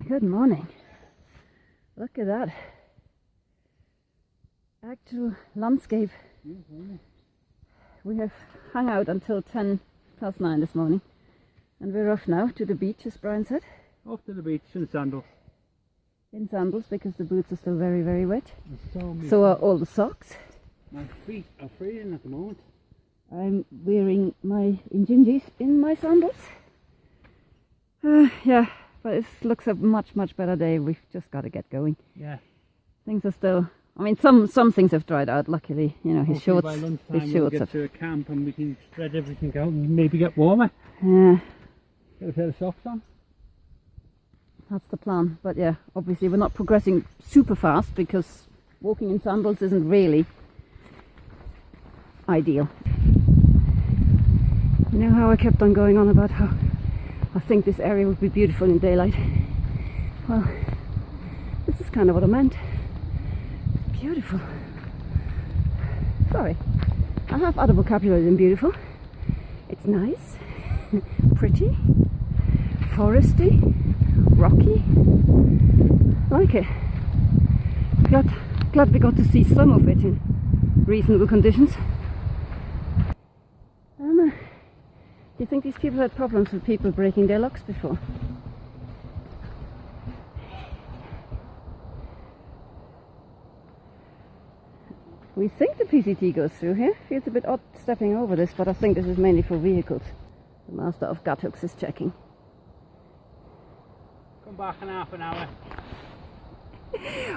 Good morning. Look at that. Actual landscape. We have hung out until 9:10 this morning. And we're off now to the beach, as Brian said. Off to the beach in sandals. In sandals, because the boots are still very, very wet. So are all the socks. My feet are freezing at the moment. I'm wearing my injinjis in my sandals. Yeah, but it looks a much, much better day. We've just got to get going. Yeah. Things are still... I mean, some things have dried out, luckily. You know, his shorts we'll get to a camp and we can spread everything out and maybe get warmer. Yeah. Get a pair of socks on. That's the plan. But yeah, obviously we're not progressing super fast because walking in sandals isn't really ideal. You know how I kept on going on about how I think this area would be beautiful in daylight? Well, this is kind of what I meant. Beautiful. Sorry, I have other vocabulary than beautiful. It's nice, pretty, foresty, rocky. Like it. Glad we got to see some of it in reasonable conditions. I don't know. Do you think these people had problems with people breaking their locks before? We think the PCT goes through here. Feels a bit odd stepping over this, but I think this is mainly for vehicles. The master of Guthooks is checking. Come back in half an hour.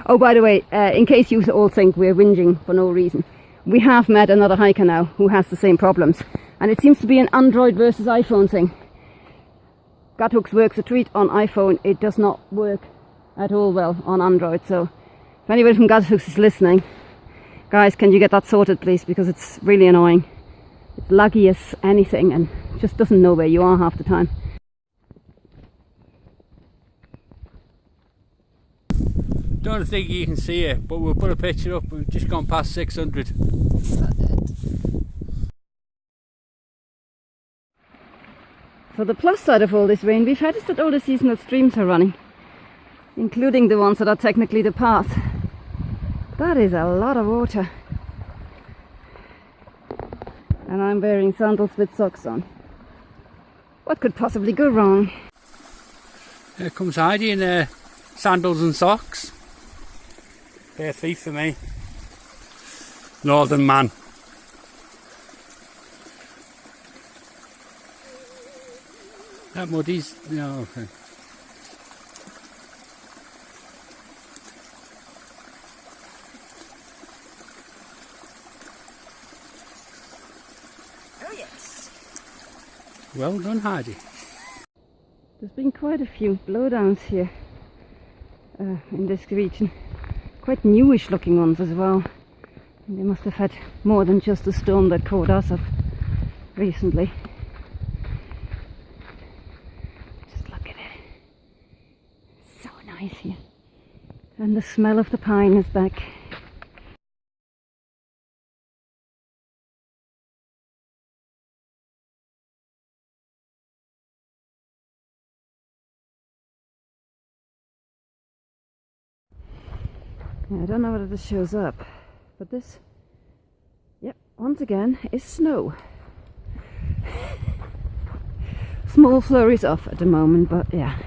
Oh, by the way, in case you all think we're whinging for no reason, we have met another hiker now who has the same problems. And it seems to be an Android versus iPhone thing. Guthooks works a treat on iPhone. It does not work at all well on Android. So if anybody from Guthooks is listening, guys, can you get that sorted, please? Because it's really annoying. It's laggy as anything and just doesn't know where you are half the time. Don't think you can see it, but we'll put a picture up. We've just gone past 600. So the plus side of all this rain we've had is that all the seasonal streams are running, including the ones that are technically the path. That is a lot of water. And I'm wearing sandals with socks on. What could possibly go wrong? Here comes Heidi in sandals and socks. Bare feet for me. Northern man. That muddy's... No, okay. Oh yes. Well done, Heidi. There's been quite a few blowdowns here in this region. Quite newish looking ones as well. They must have had more than just the storm that caught us up recently. Just look at it. So nice here. And the smell of the pine is back. I don't know whether this shows up, but this, yep, once again, is snow. Small flurries off at the moment, but yeah.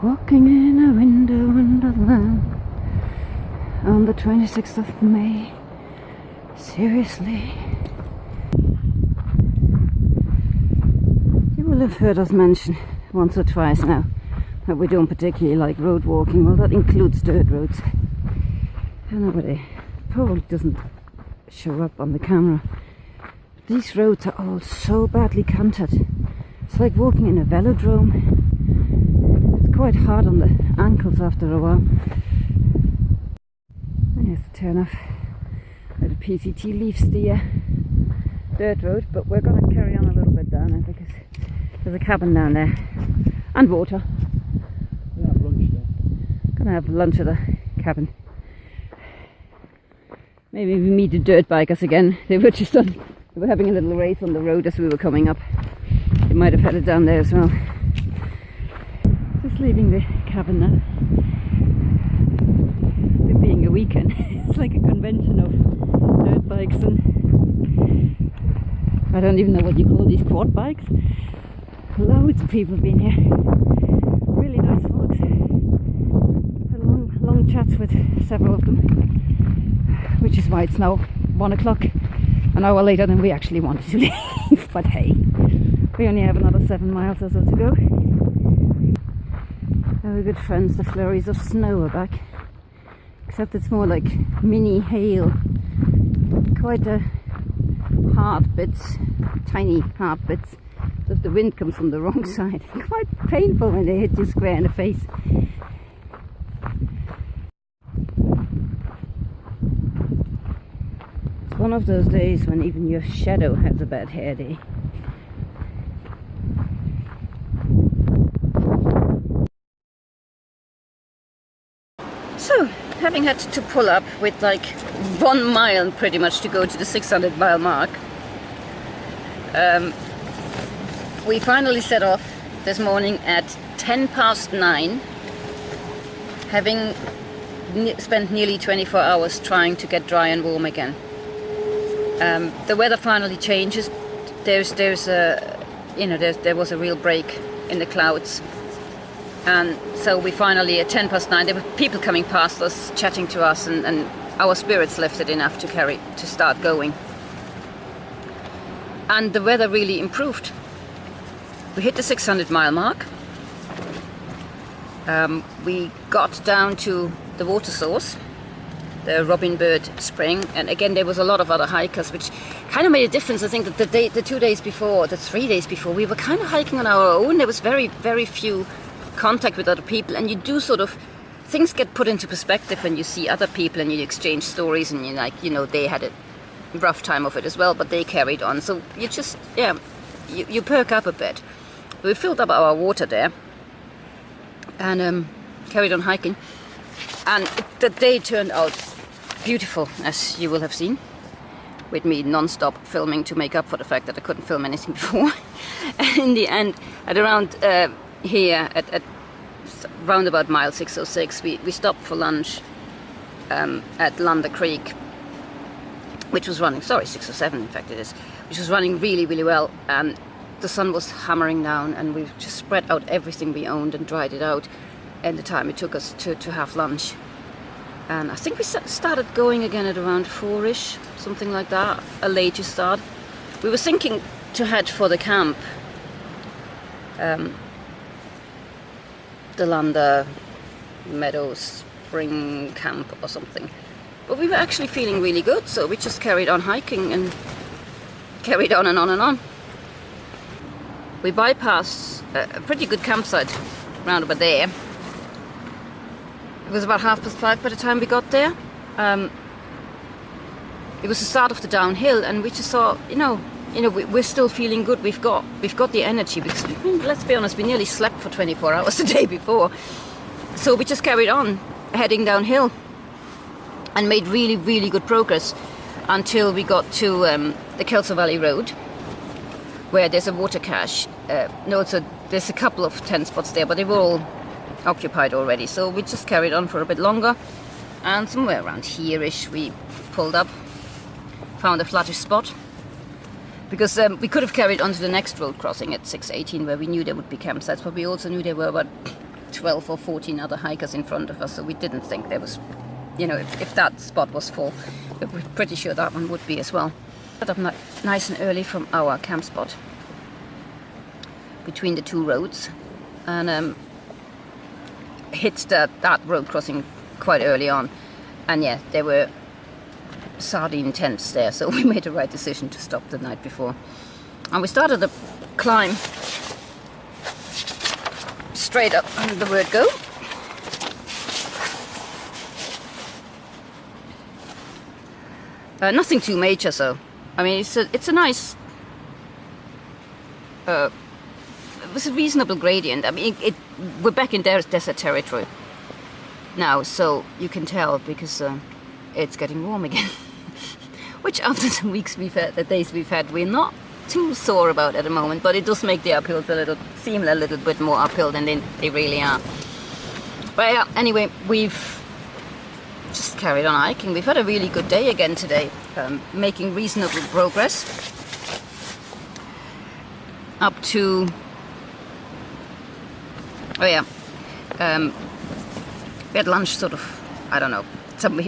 Walking in a window wonderland on the 26th of May. Seriously. You will have heard us mention once or twice now that we don't particularly like road walking. Well, that includes dirt roads. I know, but it probably doesn't show up on the camera. These roads are all so badly canted. It's like walking in a velodrome. It's quite hard on the ankles after a while. And here's the turn off where the PCT leaves the dirt road, but we're going to carry on a little bit down there because there's a cabin down there and water. We'll have lunch there. Gonna have lunch at the cabin. Maybe we meet the dirt bikers again. They were just on, they were having a little race on the road as we were coming up. They might have headed down there as well. Just leaving the cabin now. It being a weekend, it's like a convention of dirt bikes and I don't even know what you call these quad bikes. Loads of people been here. Really nice folks. Had long chats with several of them, which is why it's now 1 o'clock, an hour later than we actually wanted to leave. But hey, we only have another 7 miles or so to go. Our good friends, the flurries of snow are back, except it's more like mini hail. Quite a hard bits, tiny hard bits. So if the wind comes from the wrong side, quite painful when they hit you square in the face. It's one of those days when even your shadow has a bad hair day. So, having had to pull up with like 1 mile pretty much to go to the 600 mile mark, we finally set off this morning at 9:10, having spent nearly 24 hours trying to get dry and warm again. The weather finally changes. There was a real break in the clouds, and so we finally at 9:10 there were people coming past us, chatting to us, and our spirits lifted enough to start going. And the weather really improved. We hit the 600 mile mark. We got down to the water source, the Robin Bird Spring, and again there was a lot of other hikers, which kind of made a difference. I think that the 3 days before, we were kind of hiking on our own. There was very, very few contact with other people, and you do sort of, things get put into perspective when you see other people and you exchange stories, and you're like, they had a rough time of it as well, but they carried on. So you just, you perk up a bit. We filled up our water there and carried on hiking, and the day turned out beautiful, as you will have seen, with me non-stop filming to make up for the fact that I couldn't film anything before. And in the end, at around here at roundabout mile 606, we stopped for lunch at Lander Creek, which was running, 607 in fact it is, which was running really, really well. And the sun was hammering down, and we just spread out everything we owned and dried it out in the time it took us to have lunch. And I think we started going again at around 4ish, something like that, a later start. We were thinking to head for the camp, the Lander Meadows Spring Camp or something. But we were actually feeling really good, so we just carried on hiking and carried on and on and on. We bypassed a pretty good campsite round over there. It was about 5:30 by the time we got there. It was the start of the downhill, and we just thought, we're still feeling good. We've got the energy, because let's be honest, we nearly slept for 24 hours the day before. So we just carried on heading downhill and made really, really good progress until we got to the Kelso Valley Road, where there's a water cache. There's a couple of tent spots there, but they were all occupied already. So we just carried on for a bit longer, and somewhere around here-ish we pulled up, found a flattish spot, because we could have carried on to the next road crossing at 6:18, where we knew there would be campsites, but we also knew there were about 12 or 14 other hikers in front of us, so we didn't think there was, if that spot was full, we were pretty sure that one would be as well. Got up nice and early from our camp spot between the two roads, and hit that road crossing quite early on, and there were sardine tents there, so we made the right decision to stop the night before. And we started the climb straight up under the word go. Nothing too major, so I mean it's a nice, it was a reasonable gradient. I mean we're back in desert territory now, so you can tell, because it's getting warm again. which after the weeks we've had, the days we've had, we're not too sore about at the moment, but it does make the uphills seem a little bit more uphill than they really are. But yeah, anyway, we've just carried on hiking. We've had a really good day again today, making reasonable progress up to, we had lunch sort of, I don't know,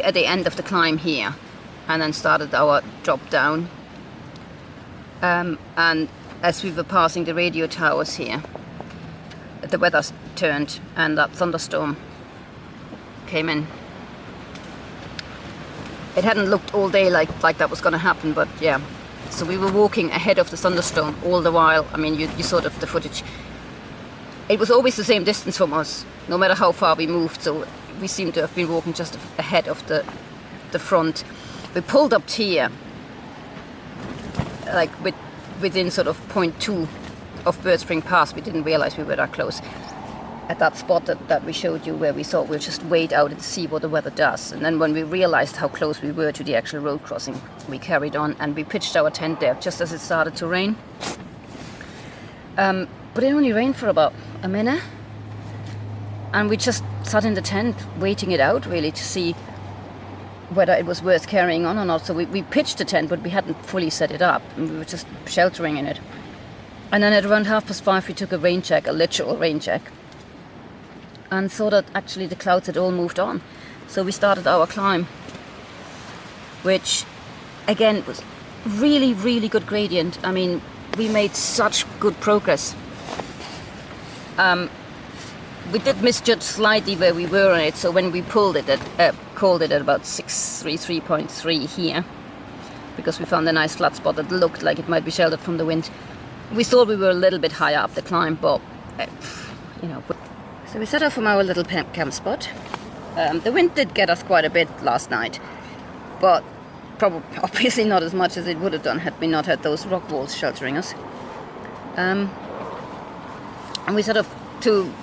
at the end of the climb here, and then started our drop down. And as we were passing the radio towers here, the weather turned and that thunderstorm came in. It hadn't looked all day like that was going to happen, but yeah. So we were walking ahead of the thunderstorm all the while. I mean, you saw the footage. It was always the same distance from us, no matter how far we moved. So we seem to have been walking just ahead of the front. We pulled up here, like within sort of 0.2 of Bird Spring Pass. We didn't realize we were that close. At that spot that we showed you, where we thought we'll just wait out and see what the weather does. And then when we realized how close we were to the actual road crossing, we carried on and we pitched our tent there just as it started to rain. But it only rained for about a minute. And we just sat in the tent waiting it out, really, to see whether it was worth carrying on or not. So we pitched the tent, but we hadn't fully set it up, and we were just sheltering in it. And then at around 5:30 we took a rain check, a literal rain check, and saw that actually the clouds had all moved on. So we started our climb, which again was really, really good gradient. I mean, we made such good progress. We did misjudge slightly where we were on it, so when we called it at about 633.3 here, because we found a nice flat spot that looked like it might be sheltered from the wind. We thought we were a little bit higher up the climb, but you know. So we set off from our little camp spot. The wind did get us quite a bit last night, but probably obviously not as much as it would have done had we not had those rock walls sheltering us. And we set off to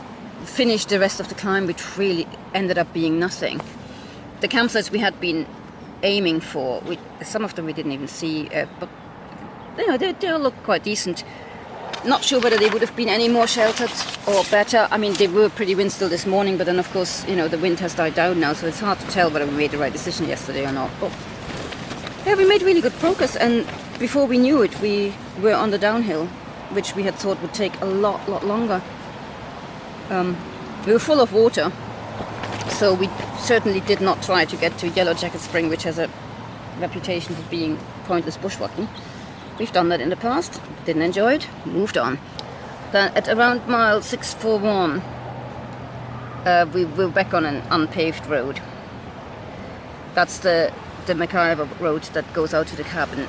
finish the rest of the climb, which really ended up being nothing. The campsites we had been aiming for, some of them we didn't even see, but you know, they all look quite decent. Not sure whether they would have been any more sheltered or better. I mean, they were pretty wind still this morning, but then of course, you know, the wind has died down now, so it's hard to tell whether we made the right decision yesterday or not. But yeah, we made really good progress, and before we knew it, we were on the downhill, which we had thought would take a lot longer. We were full of water, so we certainly did not try to get to Yellow Jacket Spring, which has a reputation for being pointless bushwalking. We've done that in the past, didn't enjoy it, moved on. Then at around mile 641, we were back on an unpaved road. That's the McIver road that goes out to the cabin.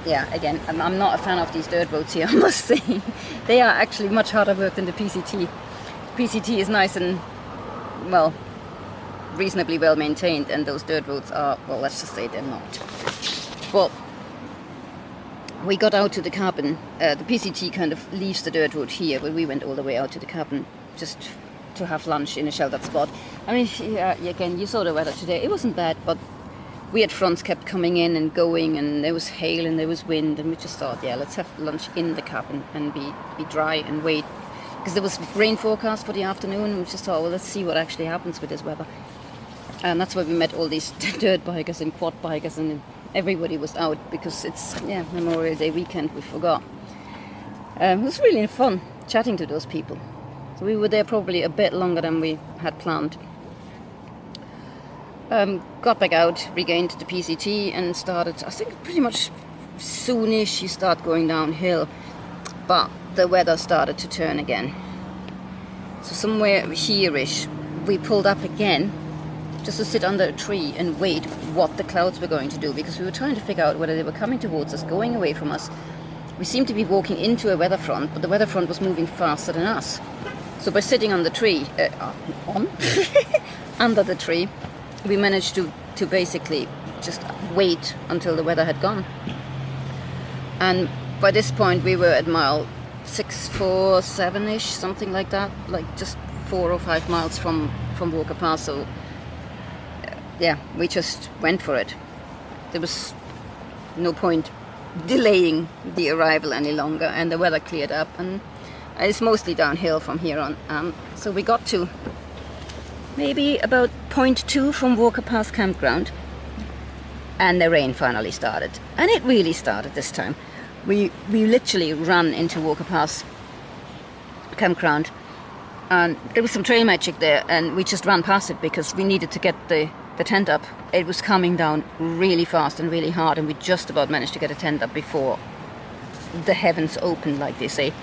Yeah, again, I'm not a fan of these dirt roads here, I must say. They are actually much harder work than the PCT. PCT is nice and, well, reasonably well maintained, and those dirt roads are, well, let's just say they're not. But we got out to the cabin. The PCT kind of leaves the dirt road here, but we went all the way out to the cabin just to have lunch in a sheltered spot. I mean, yeah, again, you saw the weather today. It wasn't bad, but weird fronts kept coming in and going, and there was hail and there was wind, and we just thought, yeah, let's have lunch in the cabin and be dry and wait. Because there was rain forecast for the afternoon, and we just thought, well, let's see what actually happens with this weather. And that's why we met all these dirt bikers and quad bikers, and everybody was out because it's, yeah, Memorial Day weekend, we forgot. It was really fun chatting to those people. So we were there probably a bit longer than we had planned. Got back out, regained the PCT, and started, I think pretty much soonish you start going downhill, but the weather started to turn again. So somewhere here-ish, we pulled up again just to sit under a tree and wait what the clouds were going to do, because we were trying to figure out whether they were coming towards us, going away from us. We seemed to be walking into a weather front, but the weather front was moving faster than us. So by sitting on the tree, under the tree, we managed to basically just wait until the weather had gone. And by this point we were at mile 647-ish, something like that, like just 4 or 5 miles from Walker Pass. So yeah, we just went for it. There was no point delaying the arrival any longer, and the weather cleared up, and it's mostly downhill from here on. So we got to maybe about 0.2 from Walker Pass campground, and the rain finally started, and it really started this time. We literally ran into Walker Pass campground, and there was some trail magic there, and we just ran past it because we needed to get the tent up. It was coming down really fast and really hard, and we just about managed to get a tent up before the heavens opened, like they say.